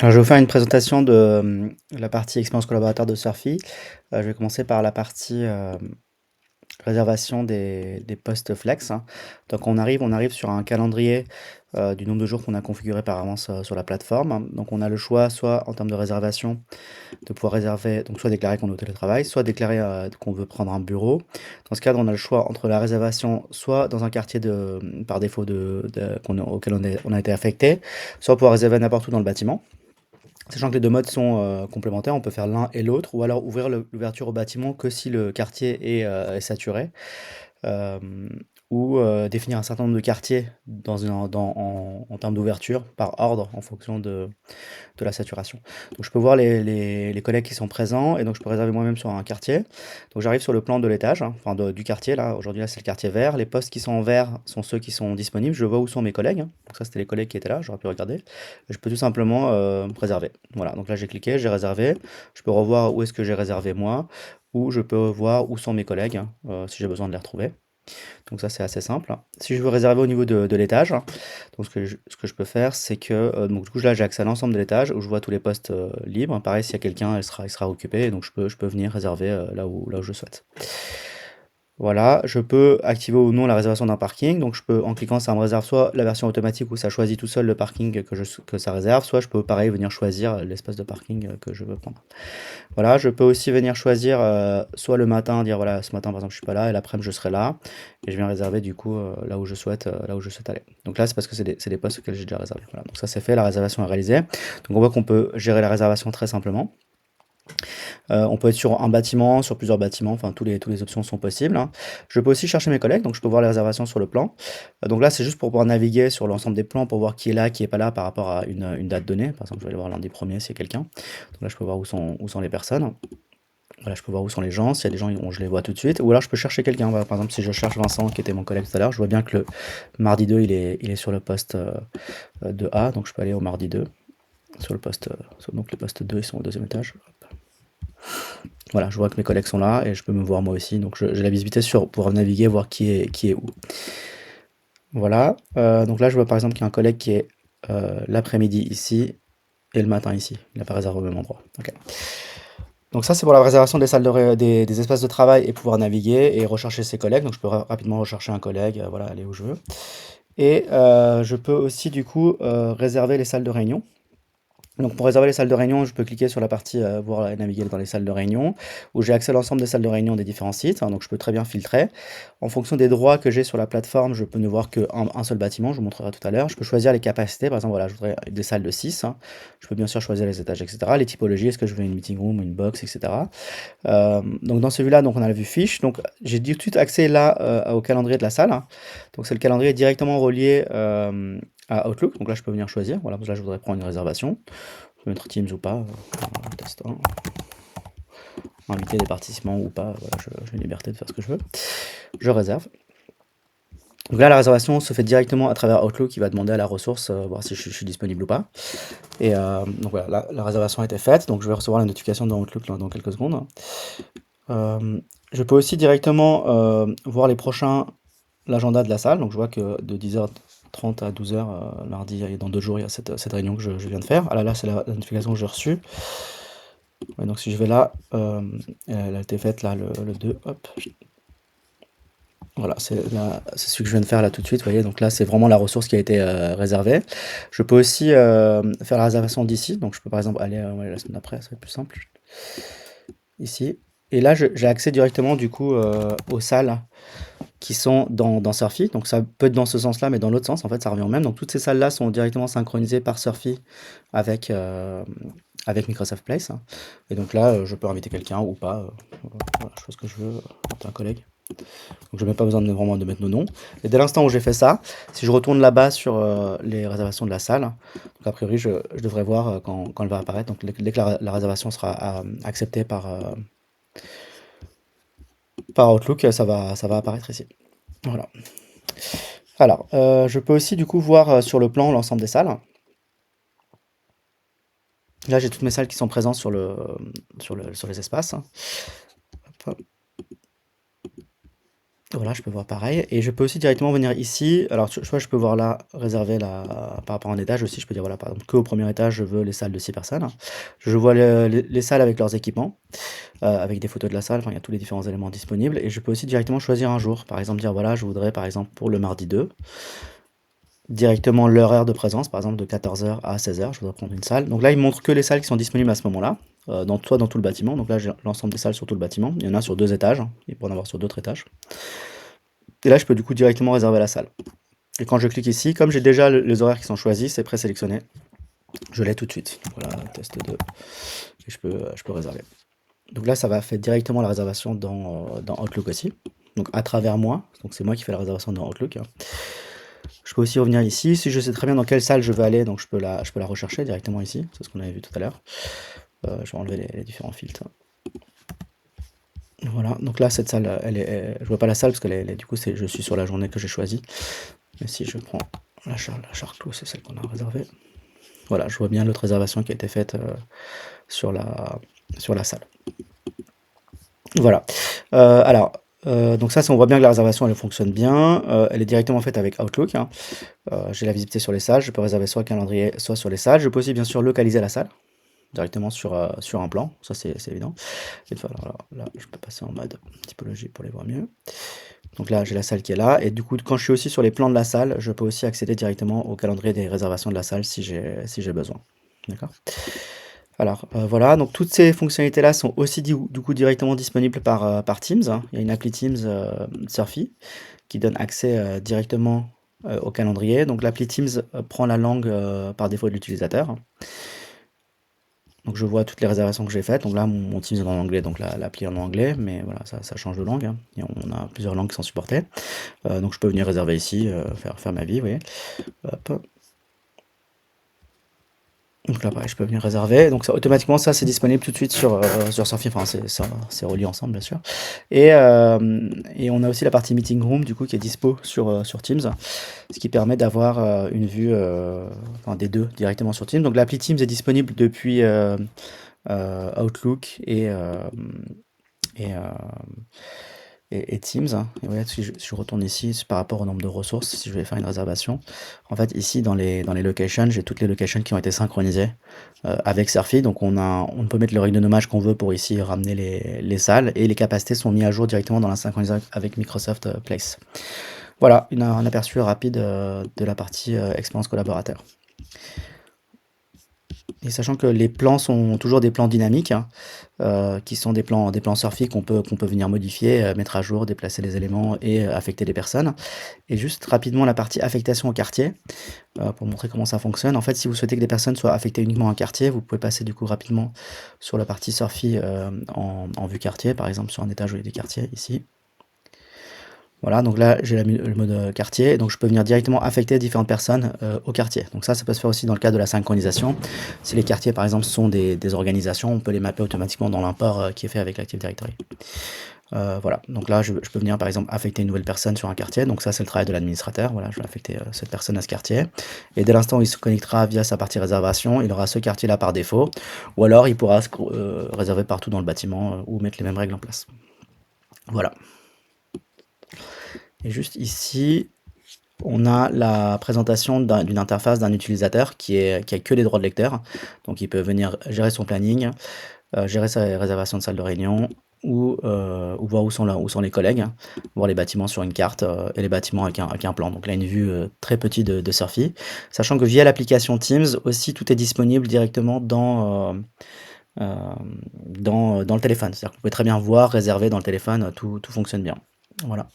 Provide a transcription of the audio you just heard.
Alors, je vais vous faire une présentation de la partie expérience collaborateur de Surfy. Je vais commencer par la partie réservation des postes flex, hein. Donc, on arrive sur un calendrier du nombre de jours qu'on a configuré par avance sur la plateforme. Donc, on a le choix, soit en termes de réservation, de pouvoir réserver, donc soit déclarer qu'on est au télétravail, soit déclarer qu'on veut prendre un bureau. Dans ce cadre, on a le choix entre la réservation, soit dans un quartier par défaut auquel on a été affecté, soit pouvoir réserver n'importe où dans le bâtiment. Sachant que les 2 modes sont, complémentaires, on peut faire l'un et l'autre ou alors ouvrir l'ouverture au bâtiment que si le quartier est saturé. Hem, ou définir un certain nombre de quartiers en termes d'ouverture par ordre en fonction de la saturation. Donc je peux voir les collègues qui sont présents et donc je peux réserver moi-même sur un quartier. Donc j'arrive sur le plan de l'étage, hein, enfin du quartier là, aujourd'hui là c'est le quartier vert. Les postes qui sont en vert sont ceux qui sont disponibles. Je vois où sont mes collègues, hein. Donc ça c'était les collègues qui étaient là, j'aurais pu regarder. Je peux tout simplement réserver. Voilà, donc là j'ai cliqué, j'ai réservé. Je peux revoir où est-ce que j'ai réservé moi, ou je peux voir où sont mes collègues, hein, si j'ai besoin de les retrouver. Donc ça, c'est assez simple. Si je veux réserver au niveau de l'étage, donc ce que je peux faire, c'est que donc du coup là j'ai accès à l'ensemble de l'étage où je vois tous les postes libres. Pareil, s'il y a quelqu'un, il sera occupé, et donc je peux venir réserver là où je souhaite. Voilà, je peux activer ou non la réservation d'un parking. Donc je peux, en cliquant, ça me réserve soit la version automatique où ça choisit tout seul le parking que ça réserve, soit je peux pareil venir choisir l'espace de parking que je veux prendre. Voilà, je peux aussi venir choisir, soit le matin, dire voilà, ce matin par exemple je suis pas là et l'après-midi je serai là, et je viens réserver du coup, là où je souhaite aller. Donc là, c'est parce que c'est des postes auxquels j'ai déjà réservé. Voilà, donc ça c'est fait, la réservation est réalisée. Donc on voit qu'on peut gérer la réservation très simplement. On peut être sur un bâtiment, sur plusieurs bâtiments, enfin tous les options sont possibles, hein. Je peux aussi chercher mes collègues, donc je peux voir les réservations sur le plan. Donc là, c'est juste pour pouvoir naviguer sur l'ensemble des plans pour voir qui est là, qui est pas là par rapport à une date donnée. Par exemple, je vais aller voir lundi 1er s'il y a quelqu'un. Donc là, je peux voir où sont les personnes. Voilà, je peux voir où sont les gens. S'il y a des gens, je les vois tout de suite. Ou alors, je peux chercher quelqu'un. Voilà, par exemple, si je cherche Vincent, qui était mon collègue tout à l'heure, je vois bien que le mardi 2, il est sur le poste de A. Donc, je peux aller au mardi 2. Sur le poste, donc, les postes 2, ils sont au deuxième étage. Hop. Voilà, je vois que mes collègues sont là et je peux me voir moi aussi. Donc, j'ai la visibilité pour naviguer, voir qui est où. Voilà. Donc là, je vois par exemple qu'il y a un collègue qui est l'après-midi ici et le matin ici. Il n'a pas réservé au même endroit. Ok. Donc ça, c'est pour la réservation des salles des espaces de travail et pouvoir naviguer et rechercher ses collègues. Donc je peux rapidement rechercher un collègue, voilà, aller où je veux. Et je peux aussi du coup réserver les salles de réunion. Donc pour réserver les salles de réunion, je peux cliquer sur la partie voir et naviguer dans les salles de réunion, où j'ai accès à l'ensemble des salles de réunion des différents sites, hein. Donc je peux très bien filtrer. En fonction des droits que j'ai sur la plateforme, je peux ne voir qu'un seul bâtiment, je vous montrerai tout à l'heure. Je peux choisir les capacités, par exemple, voilà, je voudrais des salles de 6, hein. Je peux bien sûr choisir les étages, etc. Les typologies, est-ce que je veux une meeting room, une box, etc. Donc dans celui-là, donc on a la vue fiche. Donc j'ai tout de suite accès là au calendrier de la salle, hein. Donc c'est le calendrier directement relié à Outlook. Donc là, je peux venir choisir. Voilà, là, je voudrais prendre une réservation. Je peux mettre Teams ou pas, test 1. Inviter des participants ou pas, voilà, j'ai la liberté de faire ce que je veux. Je réserve. Donc là, la réservation se fait directement à travers Outlook qui va demander à la ressource voir si je suis disponible ou pas. Et donc voilà, la réservation a été faite, donc je vais recevoir la notification dans Outlook dans quelques secondes. Je peux aussi directement voir l'agenda de la salle. Donc je vois que de 10h30 à 12h mardi et dans 2 jours, il y a cette réunion que je viens de faire. Ah là, c'est la notification que j'ai reçue. Ouais, donc si je vais là, elle a été faite là le 2, hop. Voilà, c'est celui que je viens de faire là tout de suite, vous voyez, donc là c'est vraiment la ressource qui a été réservée. Je peux aussi faire la réservation d'ici, donc je peux par exemple aller ouais, la semaine d'après, ça va être plus simple. Ici. Et là j'ai accès directement du coup aux salles qui sont dans Surfy. Donc ça peut être dans ce sens-là, mais dans l'autre sens, en fait, ça revient au même. Donc toutes ces salles-là sont directement synchronisées par Surfy avec, avec Microsoft Place, hein. Et donc là, je peux inviter quelqu'un ou pas. Voilà, je fais ce que je veux, inviter un collègue. Donc je n'ai même pas besoin vraiment de mettre nos noms. Et dès l'instant où j'ai fait ça, si je retourne là-bas sur les réservations de la salle, donc a priori je devrais voir quand elle va apparaître. Donc dès que la réservation sera acceptée par Outlook, ça va apparaître ici. Voilà. Alors, je peux aussi du coup voir sur le plan l'ensemble des salles. Là, j'ai toutes mes salles qui sont présentes sur, sur les espaces. Hop. Voilà, je peux voir pareil et je peux aussi directement venir ici. Alors, soit je peux voir là, réserver la par rapport à un étage aussi, je peux dire, voilà, par exemple, qu'au premier étage, je veux les salles de 6 personnes. Je vois les salles avec leurs équipements, avec des photos de la salle, enfin, il y a tous les différents éléments disponibles et je peux aussi directement choisir un jour. Par exemple, dire, voilà, je voudrais, par exemple, pour le mardi 2, directement l'horaire de présence, par exemple, de 14 h à 16 h, je voudrais prendre une salle. Donc là, il me montre que les salles qui sont disponibles à ce moment-là, soit dans tout le bâtiment. Donc là, j'ai l'ensemble des salles sur tout le bâtiment. Il y en a sur 2 étages, hein, il peut en avoir sur d'autres étages. Et là, je peux du coup directement réserver la salle. Et quand je clique ici, comme j'ai déjà les horaires qui sont choisis, c'est présélectionné, je l'ai tout de suite. Voilà, test 2, et je peux réserver. Donc là, ça va faire directement la réservation dans Outlook aussi. Donc à travers moi, donc c'est moi qui fais la réservation dans Outlook, hein. Je peux aussi revenir ici, si je sais très bien dans quelle salle je veux aller, donc je peux la rechercher directement ici, c'est ce qu'on avait vu tout à l'heure. Je vais enlever les différents filtres. Voilà, donc là, cette salle, je vois pas la salle parce du coup, je suis sur la journée que j'ai choisie. Mais si je prends la Charclot, c'est celle qu'on a réservée. Voilà, je vois bien l'autre réservation qui a été faite sur la salle. Voilà. Alors, donc ça, on voit bien que la réservation, elle fonctionne bien. Elle est directement faite avec Outlook, hein. J'ai la visibilité sur les salles. Je peux réserver soit le calendrier, soit sur les salles. Je peux aussi, bien sûr, localiser la salle directement sur un plan. Ça, c'est évident. Et alors, là, je peux passer en mode typologie pour les voir mieux. Donc là, j'ai la salle qui est là. Et du coup, quand je suis aussi sur les plans de la salle, je peux aussi accéder directement au calendrier des réservations de la salle si j'ai besoin. D'accord? Alors, voilà, donc toutes ces fonctionnalités-là sont aussi du coup directement disponibles par Teams, hein. Il y a une appli Teams Surfy qui donne accès directement au calendrier. Donc l'appli Teams prend la langue par défaut de l'utilisateur. Donc je vois toutes les réservations que j'ai faites. Donc là, mon Teams est en anglais, donc l'appli est en anglais, mais voilà, ça change de langue, hein. Et on a plusieurs langues qui sont supportées. Donc je peux venir réserver ici, faire ma vie, vous voyez. Hop. Donc là, pareil, je peux venir réserver. Donc ça, automatiquement, ça, c'est disponible tout de suite sur Surfy. Enfin, c'est relié ensemble, bien sûr. Et on a aussi la partie Meeting Room, du coup, qui est dispo sur Teams, ce qui permet d'avoir une vue enfin, des deux directement sur Teams. Donc l'appli Teams est disponible depuis Outlook et, euh, et Teams, hein. Et ouais, si je retourne ici, par rapport au nombre de ressources, si je vais faire une réservation, en fait, ici, dans les locations, j'ai toutes les locations qui ont été synchronisées avec Surfy. Donc, on peut mettre le règle de nommage qu'on veut pour ici ramener les salles et les capacités sont mises à jour directement dans la synchronisation avec Microsoft Place. Voilà, un aperçu rapide de la partie expérience collaborateur. Et sachant que les plans sont toujours des plans dynamiques, hein, qui sont des plans Surfy qu'on peut venir modifier, mettre à jour, déplacer les éléments et affecter les personnes. Et juste rapidement la partie affectation au quartier, pour montrer comment ça fonctionne. En fait, si vous souhaitez que des personnes soient affectées uniquement à un quartier, vous pouvez passer du coup rapidement sur la partie Surfy en vue quartier, par exemple sur un étage où il y a des quartiers, ici. Voilà, donc là j'ai le mode quartier, donc je peux venir directement affecter différentes personnes au quartier. Donc ça peut se faire aussi dans le cadre de la synchronisation. Si les quartiers par exemple sont des organisations, on peut les mapper automatiquement dans l'import qui est fait avec l'Active Directory. Voilà, donc là je peux venir par exemple affecter une nouvelle personne sur un quartier, donc ça c'est le travail de l'administrateur. Voilà, je vais affecter cette personne à ce quartier. Et dès l'instant où il se connectera via sa partie réservation, il aura ce quartier là par défaut, ou alors il pourra réserver partout dans le bâtiment ou mettre les mêmes règles en place. Voilà. Et juste ici, on a la présentation d'une interface d'un utilisateur qui a que des droits de lecteur. Donc il peut venir gérer son planning, gérer sa réservation de salle de réunion ou voir où sont les collègues, hein, voir les bâtiments sur une carte et les bâtiments avec un plan. Donc là, une vue très petite de Surfy. Sachant que via l'application Teams, aussi, tout est disponible directement dans le téléphone. C'est-à-dire que vous pouvez très bien voir, réserver dans le téléphone, tout fonctionne bien. Voilà.